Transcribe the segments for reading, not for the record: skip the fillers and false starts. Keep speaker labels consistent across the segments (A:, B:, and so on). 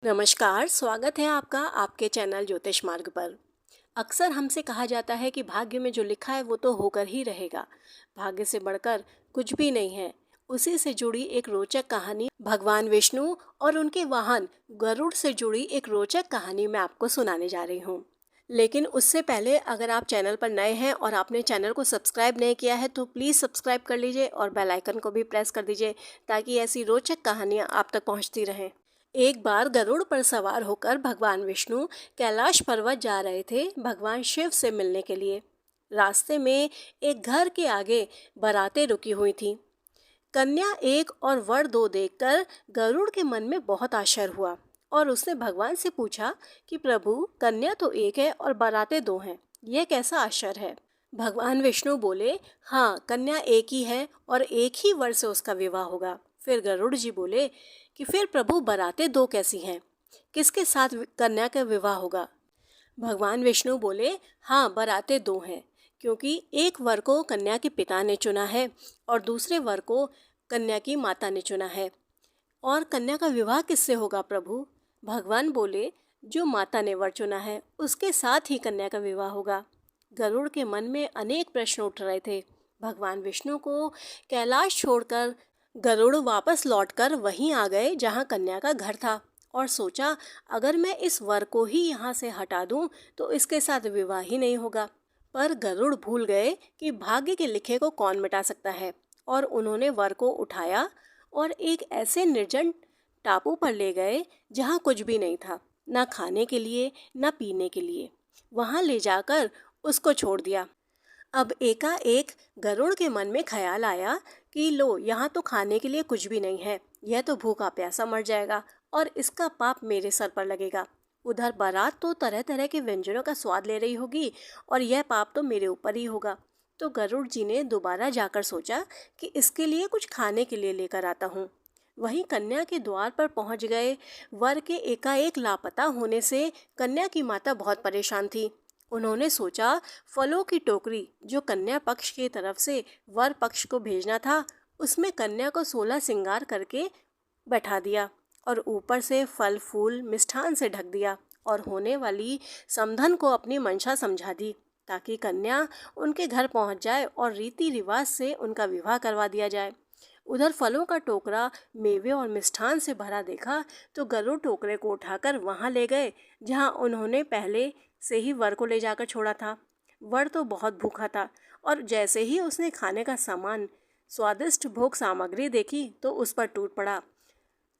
A: नमस्कार, स्वागत है आपका आपके चैनल ज्योतिष मार्ग पर। अक्सर हमसे कहा जाता है कि भाग्य में जो लिखा है वो तो होकर ही रहेगा। भाग्य से बढ़कर कुछ भी नहीं है। उसी से जुड़ी एक रोचक कहानी भगवान विष्णु और उनके वाहन गरुड़ से जुड़ी एक रोचक कहानी मैं आपको सुनाने जा रही हूँ। लेकिन उससे पहले अगर आप चैनल पर नए हैं और आपने चैनल को सब्सक्राइब नहीं किया है तो प्लीज़ सब्सक्राइब कर लीजिए और बेल आइकन को भी प्रेस कर दीजिए ताकि ऐसी रोचक कहानियाँ आप तक पहुँचती रहें। एक बार गरुड़ पर सवार होकर भगवान विष्णु कैलाश पर्वत जा रहे थे भगवान शिव से मिलने के लिए। रास्ते में एक घर के आगे बारातें रुकी हुई थीं। कन्या एक और वर दो देखकर गरुड़ के मन में बहुत आश्चर्य हुआ और उसने भगवान से पूछा कि प्रभु, कन्या तो एक है और बारातें दो हैं, यह कैसा आश्चर्य है। भगवान विष्णु बोले, हाँ, कन्या एक ही है और एक ही वर से उसका विवाह होगा। फिर गरुड़ जी बोले कि फिर प्रभु, बारातें दो कैसी हैं, किसके साथ कन्या का विवाह होगा। भगवान विष्णु बोले, हाँ, बारातें दो हैं, क्योंकि एक वर को कन्या के पिता ने चुना है और दूसरे वर को कन्या की माता ने चुना है। और कन्या का विवाह किससे होगा प्रभु। भगवान बोले, जो माता ने वर चुना है उसके साथ ही कन्या का विवाह होगा। गरुड़ के मन में अनेक प्रश्न उठ रहे थे। भगवान विष्णु को कैलाश छोड़कर गरुड़ वापस लौटकर वहीं आ गए जहाँ कन्या का घर था और सोचा, अगर मैं इस वर को ही यहाँ से हटा दूँ तो इसके साथ विवाह ही नहीं होगा। पर गरुड़ भूल गए कि भाग्य के लिखे को कौन मिटा सकता है और उन्होंने वर को उठाया और एक ऐसे निर्जन टापू पर ले गए जहाँ कुछ भी नहीं था, ना खाने के लिए ना पीने के लिए। वहाँ ले जाकर उसको छोड़ दिया। अब एकाएक गरुड़ के मन में ख्याल आया कि लो, यहाँ तो खाने के लिए कुछ भी नहीं है, यह तो भूखा प्यासा मर जाएगा और इसका पाप मेरे सर पर लगेगा। उधर बारात तो तरह तरह के व्यंजनों का स्वाद ले रही होगी और यह पाप तो मेरे ऊपर ही होगा। तो गरुड़ जी ने दोबारा जाकर सोचा कि इसके लिए कुछ खाने के लिए लेकर आता हूँ। वहीं कन्या के द्वार पर पहुँच गए। वर के एकाएक लापता होने से कन्या की माता बहुत परेशान थी। उन्होंने सोचा, फलों की टोकरी जो कन्या पक्ष की तरफ से वर पक्ष को भेजना था उसमें कन्या को 16 श्रृंगार करके बैठा दिया और ऊपर से फल फूल मिष्ठान से ढक दिया और होने वाली समधन को अपनी मंशा समझा दी ताकि कन्या उनके घर पहुंच जाए और रीति रिवाज से उनका विवाह करवा दिया जाए। उधर फलों का टोकरा मेवे और मिष्ठान से भरा देखा तो गरुड़ टोकरे को उठाकर वहां ले गए जहां उन्होंने पहले से ही वर को ले जाकर छोड़ा था। वर तो बहुत भूखा था और जैसे ही उसने खाने का सामान स्वादिष्ट भोग सामग्री देखी तो उस पर टूट पड़ा।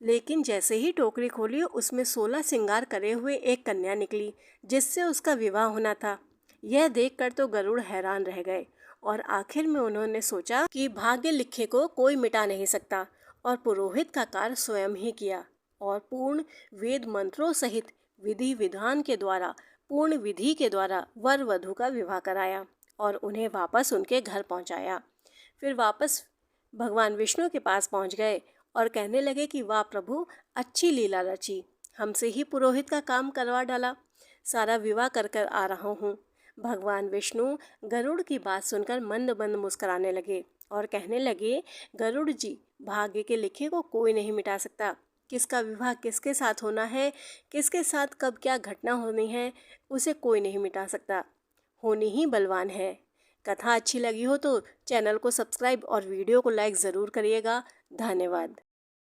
A: लेकिन जैसे ही टोकरी खोली उसमें 16 श्रृंगार करे हुए एक कन्या निकली जिससे उसका विवाह होना था। यह देखकर तो गरुड़ हैरान रह गए और आखिर में उन्होंने सोचा कि भाग्य लिखे को कोई मिटा नहीं सकता और पुरोहित का कार्य स्वयं ही किया और पूर्ण वेद मंत्रों सहित विधि विधान के द्वारा पूर्ण विधि के द्वारा वर वधू का विवाह कराया और उन्हें वापस उनके घर पहुंचाया। फिर वापस भगवान विष्णु के पास पहुंच गए और कहने लगे कि वाह प्रभु, अच्छी लीला रची, हमसे ही पुरोहित का काम करवा डाला, सारा विवाह कर कर आ रहा हूँ। भगवान विष्णु गरुड़ की बात सुनकर मंद मंद मुस्कुराने लगे और कहने लगे, गरुड़ जी, भाग्य के लिखे को कोई नहीं मिटा सकता। किसका विवाह किसके साथ होना है, किसके साथ कब क्या घटना होनी है, उसे कोई नहीं मिटा सकता। होनी ही बलवान है। कथा अच्छी लगी हो तो चैनल को सब्सक्राइब और वीडियो को लाइक ज़रूर करिएगा। धन्यवाद।